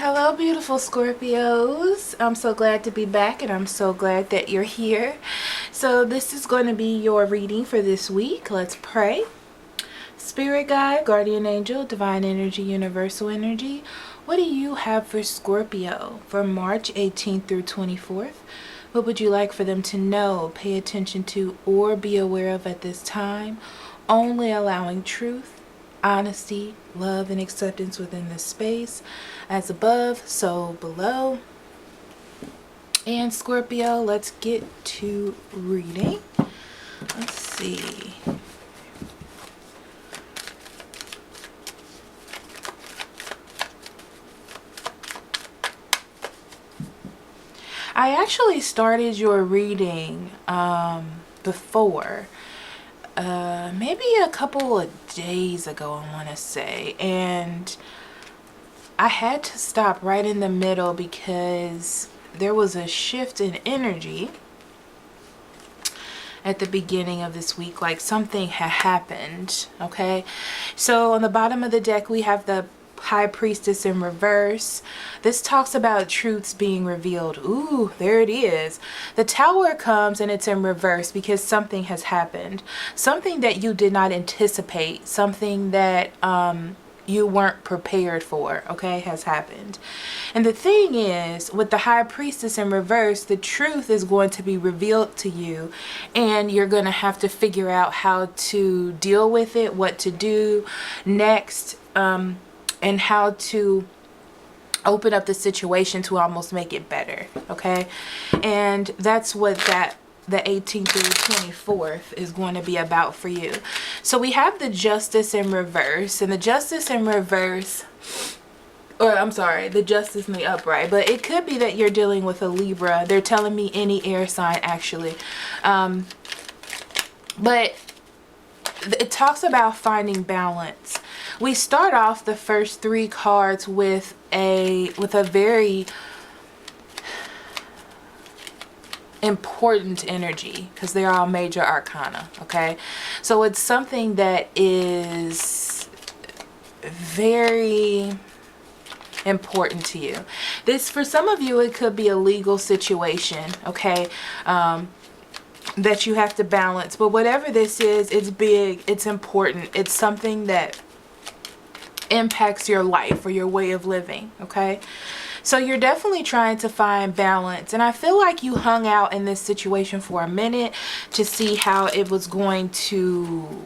Hello, beautiful Scorpios. I'm so glad to be back and I'm so glad that you're here. So this is going to be your reading for this week. Let's pray. Spirit guide, guardian angel, divine energy, universal energy, what do you have for Scorpio for March 18th through 24th? What would you like for them to know, pay attention to, or be aware of at this time? Only allowing truth, honesty, love, and acceptance within this space. As above, so below. And Scorpio, let's get to reading. Let's see. I actually started your reading before. Maybe a couple of days ago, I want to say. And I had to stop right in the middle because there was a shift in energy at the beginning of this week, like something had happened. Okay, so on the bottom of the deck we have the High Priestess in reverse. This talks about truths being revealed. Ooh, there it is. The Tower comes and it's in reverse because something has happened, something that you did not anticipate, something that you weren't prepared for, okay, has happened. And the thing is, with the High Priestess in reverse, the truth is going to be revealed to you and you're going to have to figure out how to deal with it, what to do next, and how to open up the situation to almost make it better, okay? And that's what the 18th through 24th is going to be about for you. So we have the Justice in reverse, and the Justice in reverse, or I'm sorry, the Justice in the upright, but it could be that you're dealing with a Libra. They're telling me any air sign actually. But it talks about finding balance. We start off the first three cards with a very important energy because they're all major arcana, okay? So it's something that is very important to you. This, for some of you, it could be a legal situation, okay, that you have to balance. But whatever this is, it's big, it's important, it's something that impacts your life or your way of living, okay? So you're definitely trying to find balance, and I feel like you hung out in this situation for a minute to see how it was going to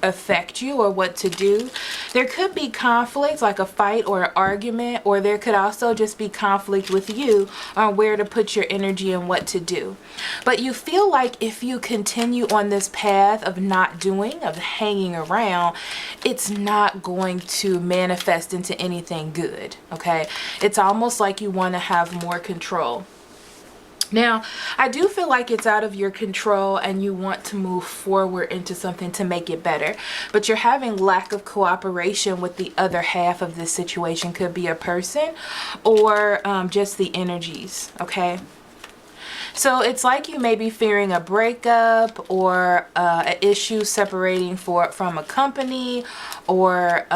affect you or what to do. There could be conflict, like a fight or an argument, or there could also just be conflict with you on where to put your energy and what to do. But you feel like if you continue on this path of not doing, of hanging around, it's not going to manifest into anything good, okay? It's almost like you want to have more control. Now, I do feel like it's out of your control and you want to move forward into something to make it better, but you're having lack of cooperation with the other half of this situation. Could be a person or just the energies, okay? So it's like you may be fearing a breakup or an issue separating from a company, or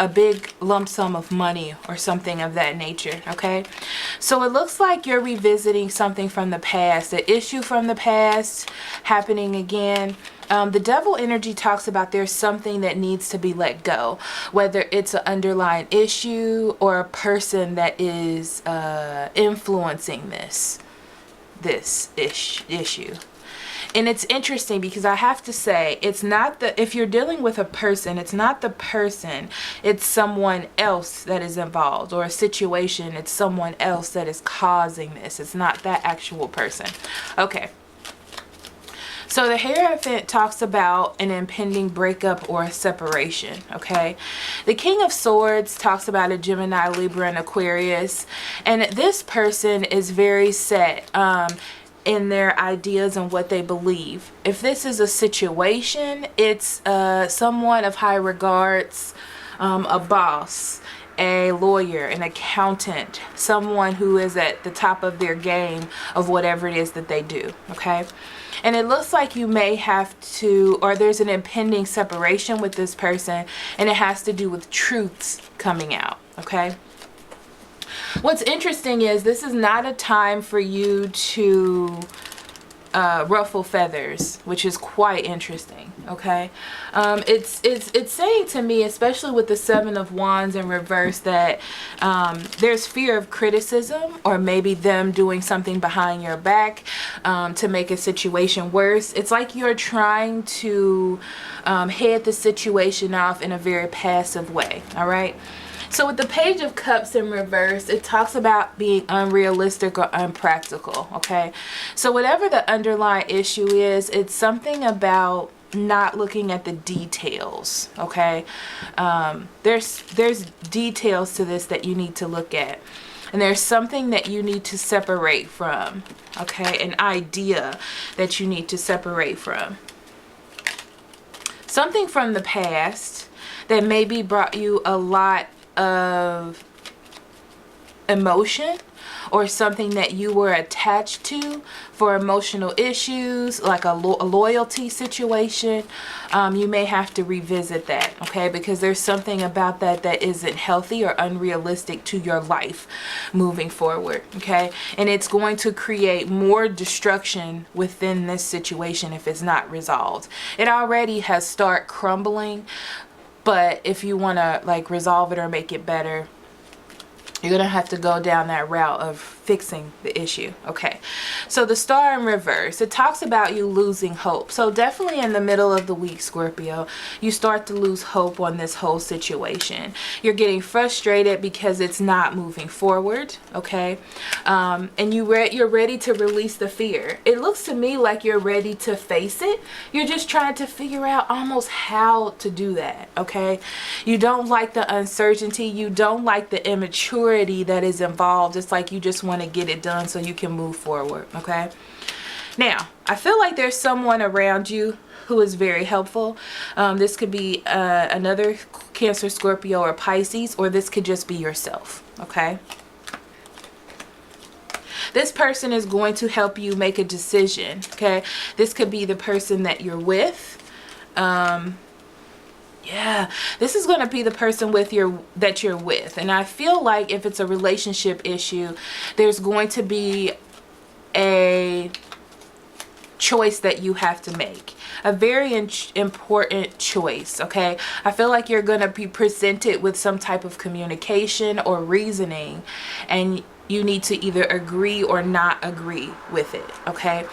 a big lump sum of money or something of that nature, okay? So it looks like you're revisiting something from the past, the issue from the past happening again. The Devil energy talks about there's something that needs to be let go, whether it's an underlying issue or a person that is influencing this issue. And it's interesting because I have to say, it's not if you're dealing with a person, it's not the person, it's someone else that is involved, or a situation, it's someone else that is causing this. It's not that actual person. Okay. So the Hierophant talks about an impending breakup or a separation, okay? The King of Swords talks about a Gemini, Libra, and Aquarius. And this person is very set in their ideas and what they believe. If this is a situation, it's someone of high regards, a boss, a lawyer, an accountant, someone who is at the top of their game of whatever it is that they do, okay? And it looks like you may have to, or there's an impending separation with this person, and it has to do with truths coming out, okay? What's interesting is this is not a time for you to ruffle feathers, which is quite interesting, okay? It's saying to me, especially with the Seven of Wands in reverse, that there's fear of criticism, or maybe them doing something behind your back to make a situation worse. It's like you're trying to head the situation off in a very passive way, all right? So with the Page of Cups in reverse, it talks about being unrealistic or unpractical, okay? So whatever the underlying issue is, it's something about not looking at the details, okay? There's details to this that you need to look at. And there's something that you need to separate from, okay? An idea that you need to separate from. Something from the past that maybe brought you a lot of emotion, or something that you were attached to for emotional issues, like a loyalty situation. You may have to revisit that, okay? Because there's something about that that isn't healthy or unrealistic to your life moving forward, okay? And it's going to create more destruction within this situation if it's not resolved. It already has started crumbling, but if you want to like resolve it or make it better, you're going to have to go down that route of fixing the issue. Okay, so the Star in reverse, it talks about you losing hope. So definitely in the middle of the week, Scorpio, you start to lose hope on this whole situation. You're getting frustrated because it's not moving forward, okay? And you're ready to release the fear. It looks to me like you're ready to face it. You're just trying to figure out almost how to do that, okay? You don't like the uncertainty. You don't like the immaturity that is involved. It's like you just want to get it done so you can move forward, okay? Now, I feel like there's someone around you who is very helpful. This could be another Cancer, Scorpio, or Pisces, or this could just be yourself, okay? This person is going to help you make a decision, okay? This could be the person that you're with. Yeah, this is going to be the person that you're with. And I feel like if it's a relationship issue, there's going to be a choice that you have to make. A very important choice, okay? I feel like you're going to be presented with some type of communication or reasoning, and you need to either agree or not agree with it, okay?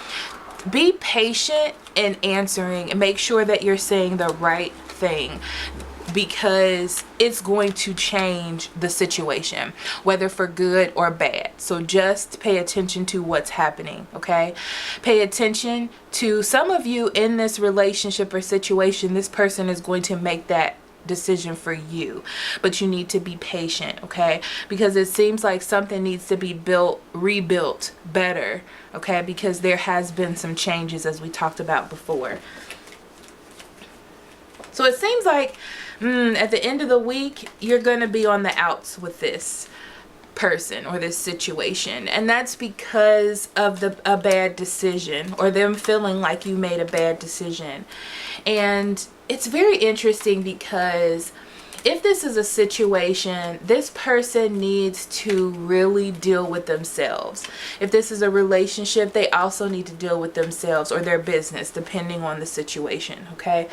Be patient in answering and make sure that you're saying the right thing, because it's going to change the situation, whether for good or bad. So just pay attention to what's happening, okay? Pay attention to some of you in this relationship or situation. This person is going to make that decision for you, but you need to be patient, okay? Because it seems like something needs to be rebuilt better, okay? Because there has been some changes, as we talked about before. So it seems like at the end of the week, you're going to be on the outs with this person or this situation. And that's because of a bad decision, or them feeling like you made a bad decision. And it's very interesting because if this is a situation, this person needs to really deal with themselves. If this is a relationship, they also need to deal with themselves or their business, depending on the situation, okay?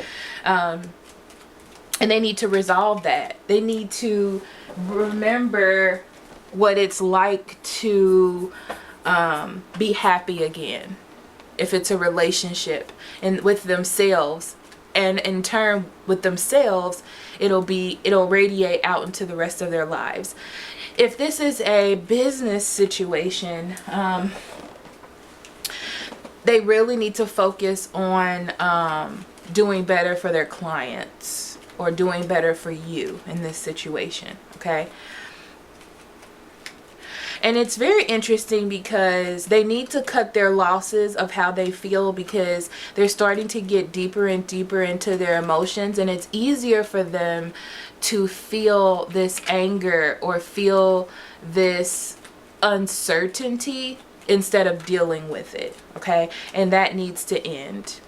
And they need to resolve that. They need to remember what it's like to be happy again, if it's a relationship, and with themselves. And in turn with themselves, it'll radiate out into the rest of their lives. If this is a business situation, they really need to focus on doing better for their clients, or doing better for you in this situation, okay? And it's very interesting because they need to cut their losses of how they feel, because they're starting to get deeper and deeper into their emotions, and it's easier for them to feel this anger or feel this uncertainty instead of dealing with it, okay? And that needs to end.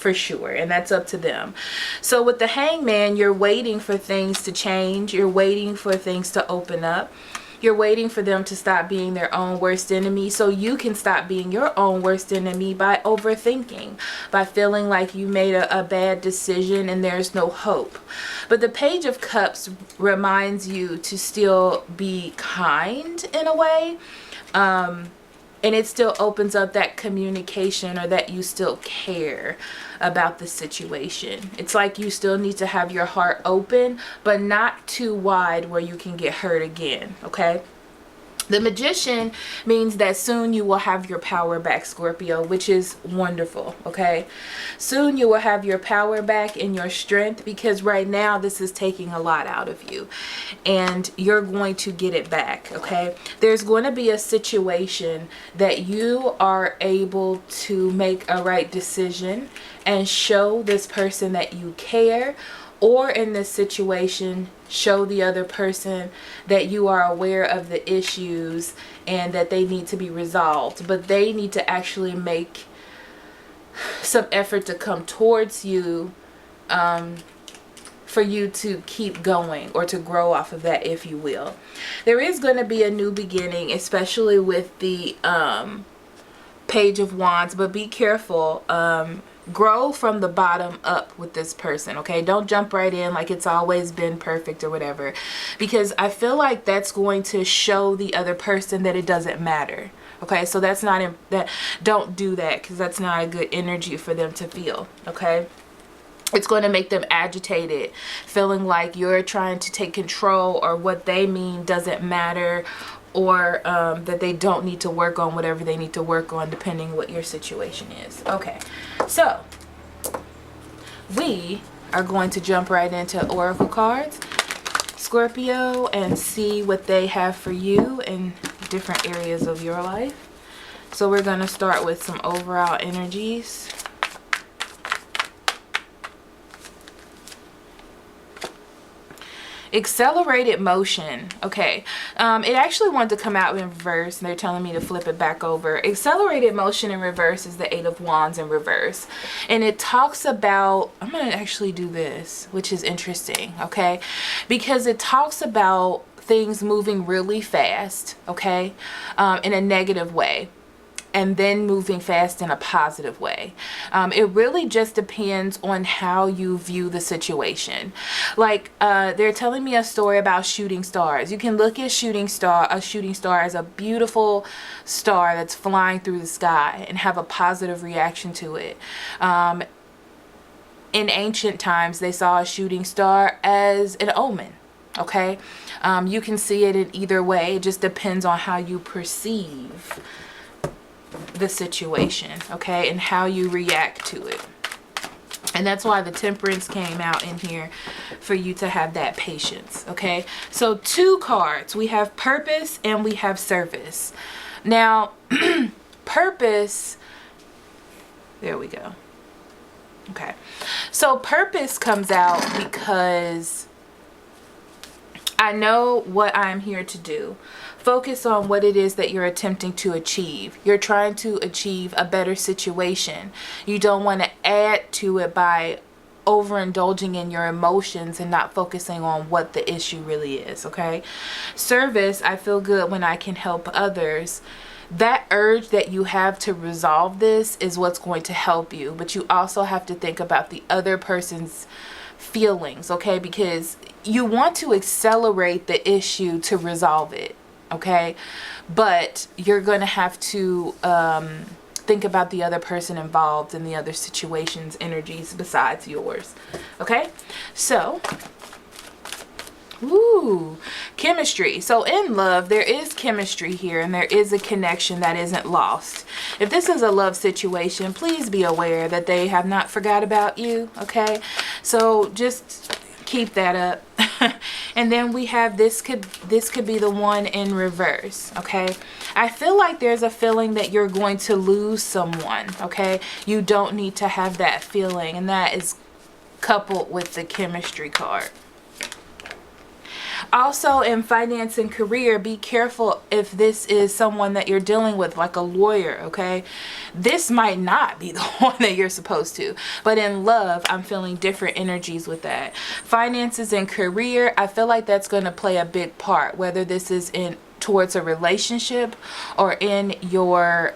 for sure, and that's up to them. So with the Hangman, you're waiting for things to change. You're waiting for things to open up. You're waiting for them to stop being their own worst enemy so you can stop being your own worst enemy by overthinking, by feeling like you made a bad decision and there's no hope. But the Page of Cups reminds you to still be kind in a way. And it still opens up that communication, or that you still care about the situation. It's like you still need to have your heart open, but not too wide where you can get hurt again, okay? The Magician means that soon you will have your power back, Scorpio, which is wonderful, okay? Soon you will have your power back and your strength, because right now this is taking a lot out of you, and you're going to get it back, okay? There's going to be a situation that you are able to make a right decision and show this person that you care, or in this situation, show the other person that you are aware of the issues and that they need to be resolved. But they need to actually make some effort to come towards you for you to keep going, or to grow off of that, if you will. There is going to be a new beginning, especially with the Page of Wands, but be careful. Grow from the bottom up with this person, okay? Don't jump right in like it's always been perfect or whatever, because I feel like that's going to show the other person that it doesn't matter, okay? So that's not don't do that, because that's not a good energy for them to feel, okay? It's going to make them agitated, feeling like you're trying to take control, or what they mean doesn't matter, or that they don't need to work on whatever they need to work on, depending what your situation is. Okay, so we are going to jump right into Oracle cards, Scorpio, and see what they have for you in different areas of your life. So we're going to start with some overall energies. Accelerated motion. Okay, it actually wanted to come out in reverse, and they're telling me to flip it back over. Accelerated motion in reverse is the 8 of Wands in reverse, and it talks about, I'm going to actually do this, which is interesting, okay, because it talks about things moving really fast, okay, in a negative way, and then moving fast in a positive way. It really just depends on how you view the situation. Like they're telling me a story about shooting stars. You can look at a shooting star as a beautiful star that's flying through the sky, and have a positive reaction to it. In ancient times, they saw a shooting star as an omen. Okay, you can see it in either way. It just depends on how you perceive the situation, okay, and how you react to it. And that's why the Temperance came out in here, for you to have that patience, okay? So 2 cards. We have Purpose and we have Service. Now, Purpose, there we go. Okay, so Purpose comes out because I know what I'm here to do. Focus on what it is that you're attempting to achieve. You're trying to achieve a better situation. You don't want to add to it by overindulging in your emotions and not focusing on what the issue really is, okay? Service, I feel good when I can help others. That urge that you have to resolve this is what's going to help you, but you also have to think about the other person's feelings, okay? Because you want to accelerate the issue to resolve it, okay? But you're going to have to think about the other person involved in the other situations, energies besides yours, okay? So, ooh, chemistry. So in love, there is chemistry here, and there is a connection that isn't lost. If this is a love situation, please be aware that they have not forgot about you, okay? So just keep that up. And then we have this could be the one in reverse, okay? I feel like there's a feeling that you're going to lose someone, okay? You don't need to have that feeling, and that is coupled with the chemistry card. Also, in finance and career, be careful if this is someone that you're dealing with, like a lawyer, okay? This might not be the one that you're supposed to. But in love, I'm feeling different energies with that. Finances and career, I feel like that's going to play a big part, whether this is in towards a relationship or in your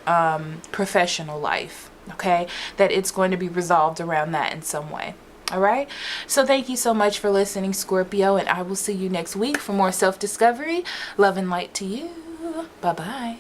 professional life, okay? That it's going to be resolved around that in some way. All right, so thank you so much for listening, Scorpio, and I will see you next week for more self-discovery. Love and light to you. Bye-bye.